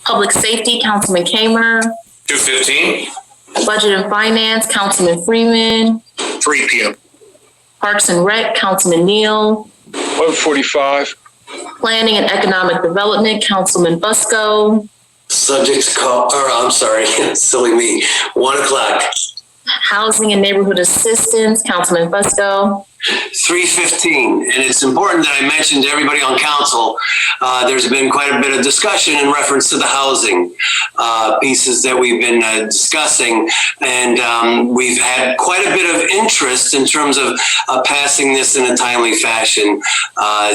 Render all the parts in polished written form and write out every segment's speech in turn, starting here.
Public Safety, Councilman Kamer. 2:15. Budget and Finance, Councilman Freeman. 3 p.m. Parks and Rec, Councilman Neal. 1:45. Planning and Economic Development, Councilman Busco. Subjects call, silly me, 1 o'clock. Housing and Neighborhood Assistance, Councilman Busco. 3:15, and it's important that I mention to everybody on council, there's been quite a bit of discussion in reference to the housing pieces that we've been discussing, and we've had quite a bit of interest in terms of passing this in a timely fashion.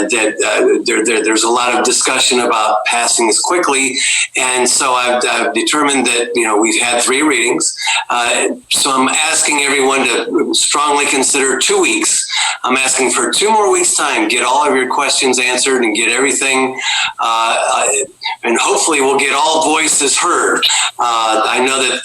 There's a lot of discussion about passing this quickly, and so I've determined that we've had 3 readings. So I'm asking everyone to strongly consider 2 weeks. I'm asking for 2 more weeks' time. Get all of your questions answered and get everything, and hopefully we'll get all voices heard. I know that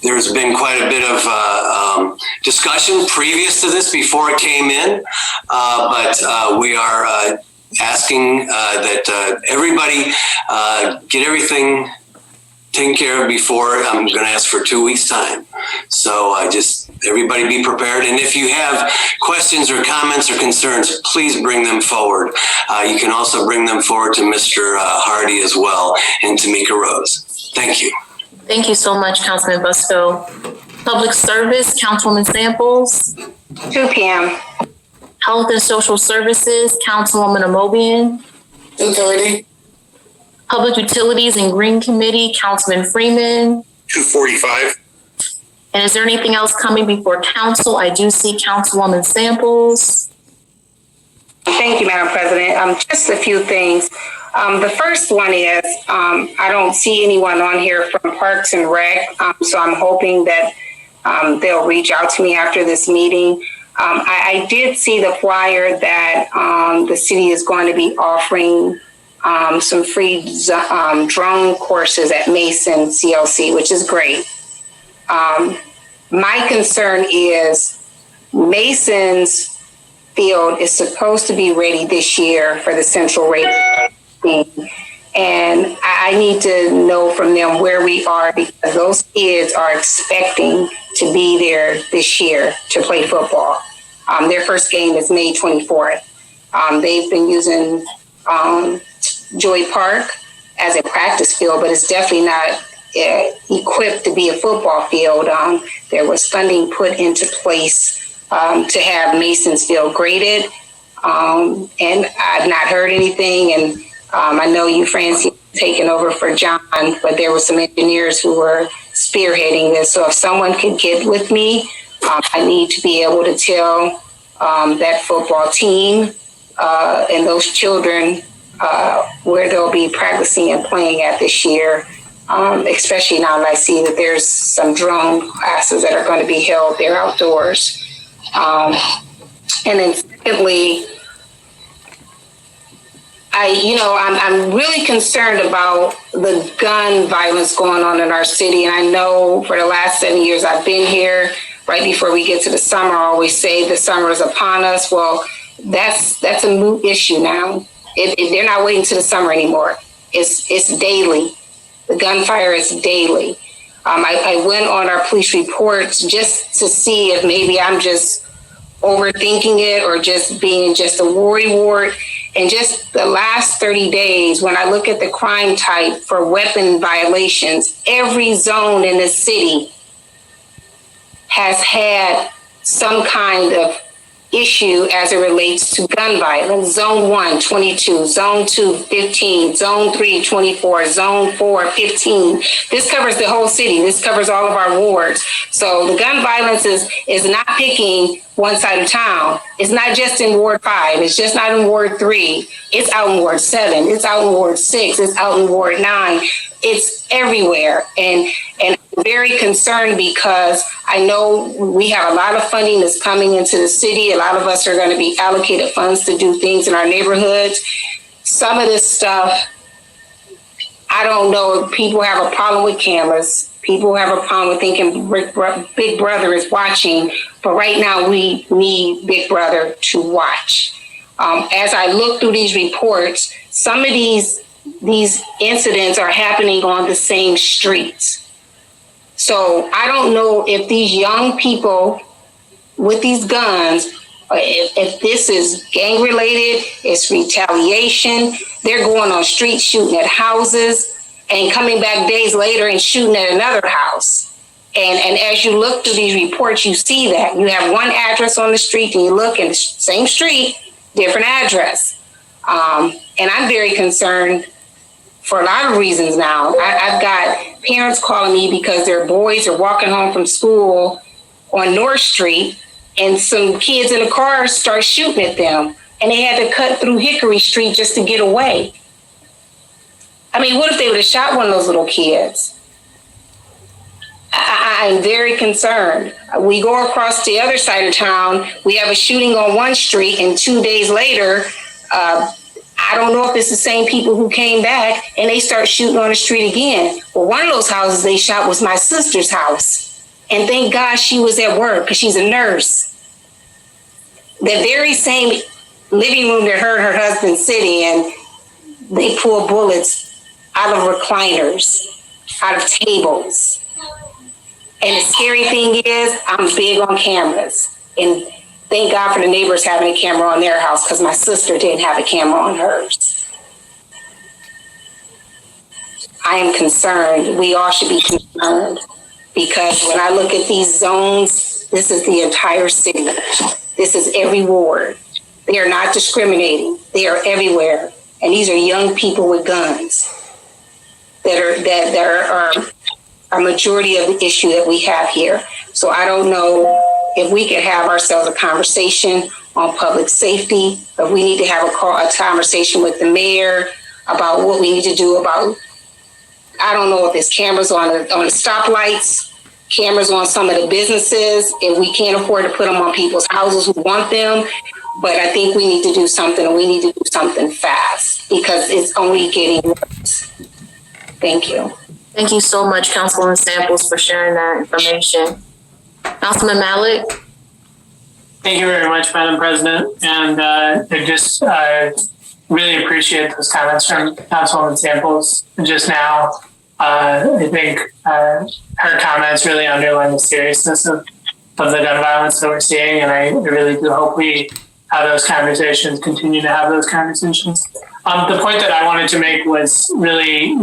there's been quite a bit of discussion previous to this before it came in, but we are asking that everybody get everything taken care of before. I'm going to ask for 2 weeks' time. So everybody be prepared. And if you have questions or comments or concerns, please bring them forward. You can also bring them forward to Mr. Hardy as well and Tamika Rose. Thank you. Thank you so much, Councilman Busco. Public Service, Councilwoman Samples. 2 p.m. Health and Social Services, Councilwoman Amobian. 2:30. Public Utilities and Green Committee, Councilman Freeman. 2:45. And is there anything else coming before council? I do see Councilwoman Samples. Thank you, Madam President. Just a few things. The first one is I don't see anyone on here from Parks and Rec, so I'm hoping that they'll reach out to me after this meeting. I did see the flyer that the city is going to be offering some free drone courses at Mason CLC, which is great. My concern is Mason's field is supposed to be ready this year for the Central Raiders team. And I need to know from them where we are, because those kids are expecting to be there this year to play football. Their first game is May 24th. They've been using Joy Park as a practice field, but it's definitely not equipped to be a football field. There was funding put into place to have Mason's field graded, and I've not heard anything. And I know you, Francie, taken over for John, but there were some engineers who were spearheading this. So if someone could get with me, I need to be able to tell that football team and those children where they'll be practicing and playing at this year, especially now that I see that there's some drone classes that are going to be held there outdoors. And then secondly, I'm really concerned about the gun violence going on in our city. And I know for the last 7 years I've been here, right before we get to the summer, I always say the summer is upon us. Well, that's a moot issue now. They're not waiting till the summer anymore. It's daily. The gunfire is daily. I went on our police reports just to see if maybe I'm just overthinking it or just being just a worry wart. And just the last 30 days, when I look at the crime type for weapon violations, every zone in the city has had some kind of issue as it relates to gun violence. Zone 1, 22, Zone 2, 15, Zone 3, 24, Zone 4, 15. This covers the whole city. This covers all of our wards. So the gun violence is not picking one side of town. It's not just in Ward 5. It's just not in Ward 3. It's out in Ward 7. It's out in Ward 6. It's out in Ward 9. It's everywhere. And I'm very concerned because I know we have a lot of funding that's coming into the city. A lot of us are going to be allocated funds to do things in our neighborhoods. Some of this stuff, I don't know. People have a problem with cameras. People have a problem with thinking Big Brother is watching. But right now we need Big Brother to watch. As I look through these reports, some of these incidents are happening on the same streets. So I don't know if these young people with these guns, if this is gang related, it's retaliation. They're going on streets shooting at houses and coming back days later and shooting at another house. And as you look through these reports, you see that. You have one address on the street and you look in the same street, different address. And I'm very concerned for a lot of reasons now. I've got parents calling me because their boys are walking home from school on North Street and some kids in the car start shooting at them and they had to cut through Hickory Street just to get away. I mean, what if they would have shot one of those little kids? I'm very concerned. We go across the other side of town, we have a shooting on one street, and 2 days later, I don't know if it's the same people who came back and they start shooting on the street again. Well, one of those houses they shot was my sister's house. And thank God she was at work because she's a nurse. The very same living room that her and her husband sit in, they pull bullets out of recliners, out of tables. And the scary thing is, I'm big on cameras. And thank God for the neighbors having a camera on their house because my sister didn't have a camera on hers. I am concerned. We all should be concerned because when I look at these zones, this is the entire city. This is every ward. They are not discriminating. They are everywhere. And these are young people with guns that are a majority of the issue that we have here. So I don't know if we could have ourselves a conversation on public safety, if we need to have a conversation with the mayor about what we need to do about, I don't know if it's cameras on the stoplights, cameras on some of the businesses, if we can't afford to put them on people's houses who want them. But I think we need to do something, and we need to do something fast because it's only getting worse. Thank you. Thank you so much, Councilwoman Samples, for sharing that information. Councilman Malik? Thank you very much, Madam President. And I just really appreciate those comments from Councilwoman Samples just now. I think her comments really underline the seriousness of the gun violence that we're seeing. And I really do hope we have those conversations, continue to have those conversations. The point that I wanted to make was really, on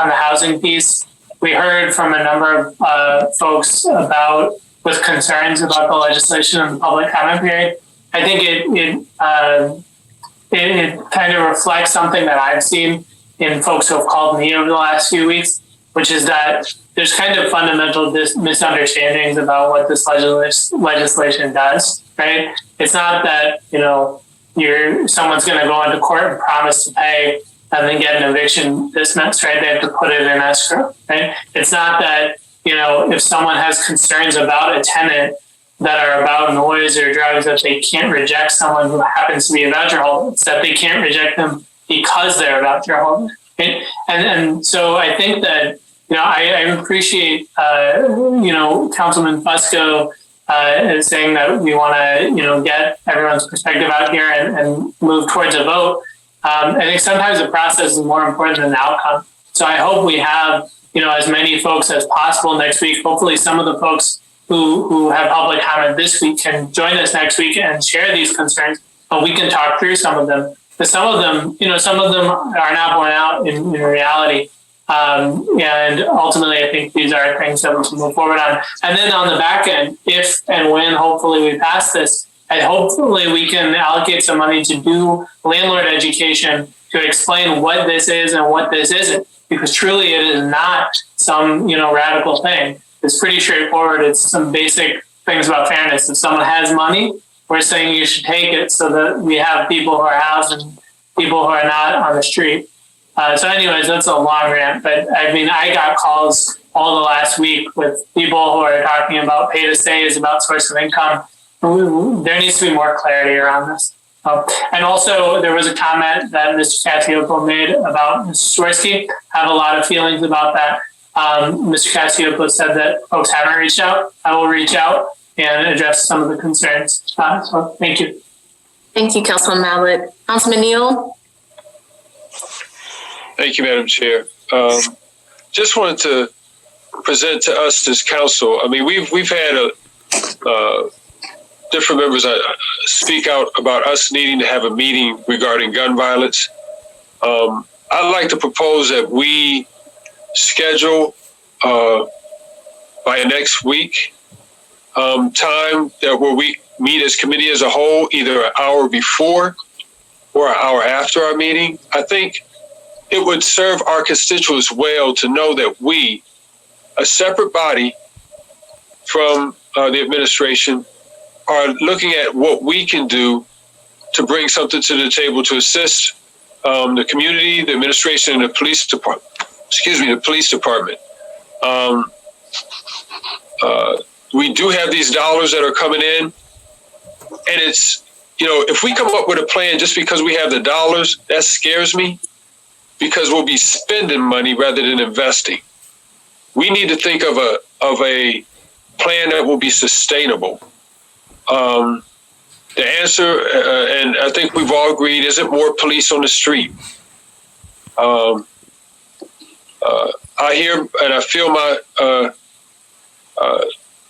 the housing piece. We heard from a number of folks with concerns about the legislation and the public comment period. I think it kind of reflects something that I've seen in folks who have called me over the last few weeks, which is that there's kind of fundamental misunderstandings about what this legislation does, right? It's not that, someone's going to go into court and promise to pay and then get an eviction dismissed, right? They have to put it in escrow, right? It's not that, if someone has concerns about a tenant that are about noise or drugs, that they can't reject someone who happens to be a voucher holder. It's that they can't reject them because they're a voucher holder, right? And so I think that, I appreciate, Councilman Fusco saying that we want to, get everyone's perspective out here and move towards a vote. I think sometimes the process is more important than the outcome. So I hope we have, as many folks as possible next week. Hopefully some of the folks who have public comment this week can join us next week and share these concerns, and we can talk through some of them. But some of them are not borne out in reality. And ultimately, I think these are things that we can move forward on. And then on the back end, if and when hopefully we pass this, and hopefully we can allocate some money to do landlord education to explain what this is and what this isn't, because truly it is not some, radical thing. It's pretty straightforward. It's some basic things about fairness. If someone has money, we're saying you should take it so that we have people who are housed and people who are not on the street. So anyways, that's a long rant, but I got calls all the last week with people who are talking about pay to stay is about source of income. There needs to be more clarity around this. And also there was a comment that Mr. Cacioppo made about Mr. Swirsky. I have a lot of feelings about that. Mr. Cacioppo said that folks haven't reached out. I will reach out and address some of the concerns. So thank you. Thank you, Councilman Mallett. Councilman Neal? Thank you, Madam Chair. Just wanted to present to us as council. I mean, we've had different members speak out about us needing to have a meeting regarding gun violence. I'd like to propose that we schedule by next week time where we meet as committee as a whole, either an hour before or an hour after our meeting. I think it would serve our constituents well to know that we, a separate body from the administration, are looking at what we can do to bring something to the table to assist the community, the administration, and the police department. The police department. We do have these dollars that are coming in, and it's, if we come up with a plan just because we have the dollars, that scares me, because we'll be spending money rather than investing. We need to think of a plan that will be sustainable. The answer, and I think we've all agreed, isn't more police on the street. I hear and I feel my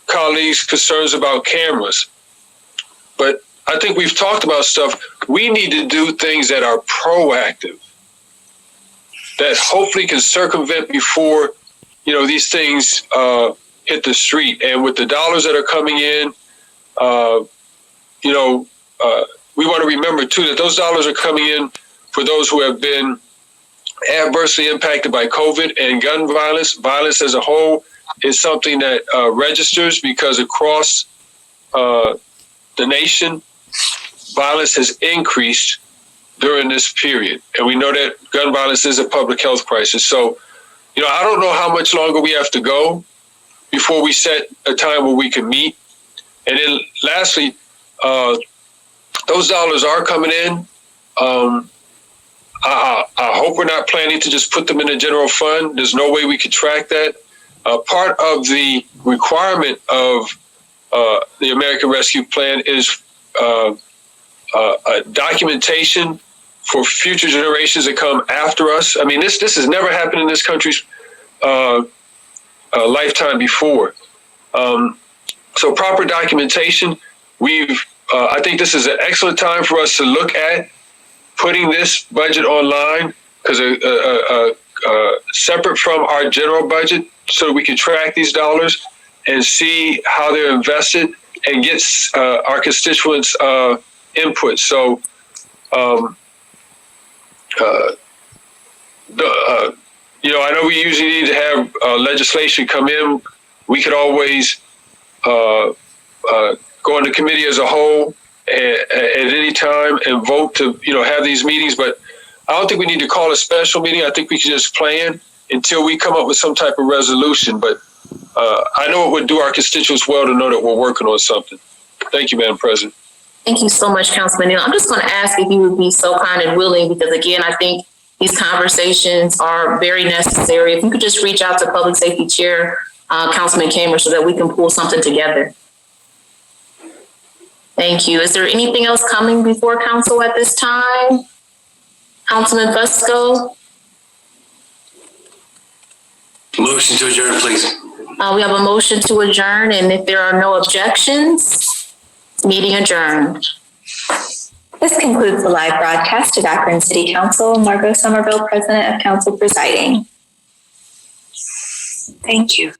colleagues' concerns about cameras, but I think we've talked about stuff. We need to do things that are proactive, that hopefully can circumvent before, these things hit the street. And with the dollars that are coming in, we want to remember too that those dollars are coming in for those who have been adversely impacted by COVID and gun violence. Violence as a whole is something that registers, because across the nation, violence has increased during this period. And we know that gun violence is a public health crisis. So, I don't know how much longer we have to go before we set a time where we can meet. And then lastly, those dollars are coming in. I hope we're not planning to just put them in the general fund. There's no way we could track that. Part of the requirement of the American Rescue Plan is a documentation for future generations that come after us. I mean, this has never happened in this country's lifetime before. So proper documentation. I think this is an excellent time for us to look at putting this budget online, because separate from our general budget, so we can track these dollars and see how they're invested and get our constituents' input. So, I know we usually need to have legislation come in. We could always go into committee as a whole at any time and vote to, have these meetings. But I don't think we need to call a special meeting. I think we can just plan until we come up with some type of resolution. But I know it would do our constituents well to know that we're working on something. Thank you, Madam President. Thank you so much, Councilman Neal. I'm just going to ask if you would be so kind and willing, because again, I think these conversations are very necessary. If you could just reach out to Public Safety Chair, Councilman Kamer, so that we can pull something together. Thank you. Is there anything else coming before council at this time? Councilman Fusco? Motion to adjourn, please. We have a motion to adjourn, and if there are no objections, meeting adjourned. This concludes the live broadcast of Akron City Council. Margot Somerville, President of Council, presiding. Thank you.